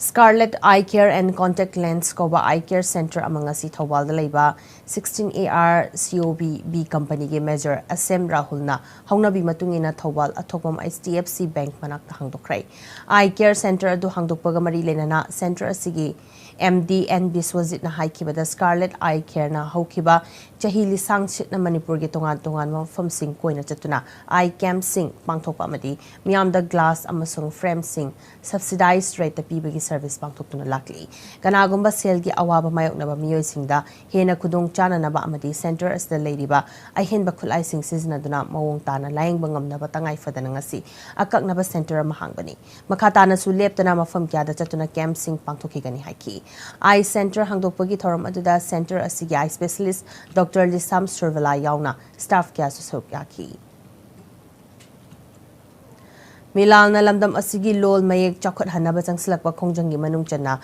Scarlet Eye Care and Contact Lens Koba Eye Care Center among si Thoubal da laiba 16AR COB B Company ge Major Asem Rahulna hongnabi matungina Thoubal athopam HDFC Bank manak hangdokrai Eye Care Center adu hangdokpaga mari lenana center asigi MD and Biswajit na haikibada Scarlet Eye Care na haukiba chahili sangchit na Manipur ge tongan mafam sing koina chatuna eye cam sing pangthokpa amadi miyamda glass amasung frame sing subsidized rate piba gi service pangthoktuna lakli kanagumba sel gi awaba mayoknaba miyoi singda hena kudong chana naba amadi center as the lady ba ahenba khulai sing season aduna mawong tana laying bangam naba tangai fadana ngasi akak naba center mahangbani makata na su leptana mafam kya da chatuna cam sing pangthokhi gani haiki eye center hangdokpagi thoram aduda center asigi eye specialist Dr. Lisam Survela yauna staff kya susok yaki Milal na lamdam asigi lol mayek chakot hanaba changsilakwa khongjangi manung chana